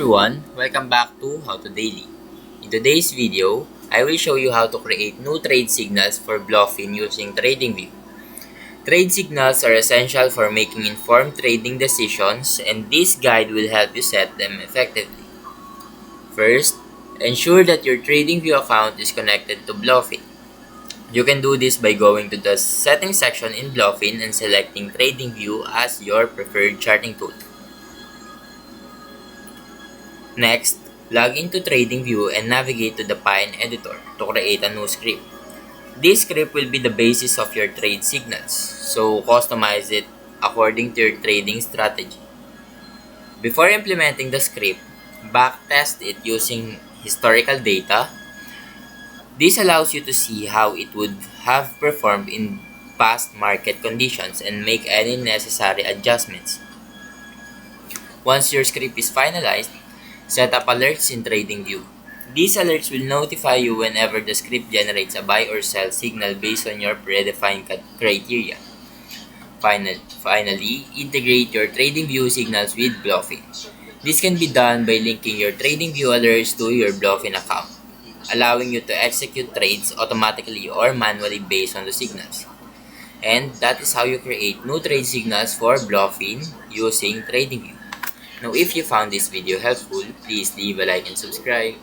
Everyone, welcome back to How to Daily. In today's video, I will show you how to create new trade signals for BloFin using TradingView. Trade signals are essential for making informed trading decisions, and this guide will help you set them effectively. First, ensure that your TradingView account is connected to BloFin. You can do this by going to the Settings section in BloFin and selecting TradingView as your preferred charting tool. Next, log into TradingView and navigate to the Pine editor to create a new script. This script will be the basis of your trade signals, so customize it according to your trading strategy. Before implementing the script, backtest it using historical data. This allows you to see how it would have performed in past market conditions and make any necessary adjustments. Once your script is finalized, set up alerts in TradingView. These alerts will notify you whenever the script generates a buy or sell signal based on your predefined criteria. Finally, integrate your TradingView signals with BloFin. This can be done by linking your TradingView alerts to your BloFin account, allowing you to execute trades automatically or manually based on the signals. And that is how you create new trade signals for BloFin using TradingView. Now, if you found this video helpful, please leave a like and subscribe.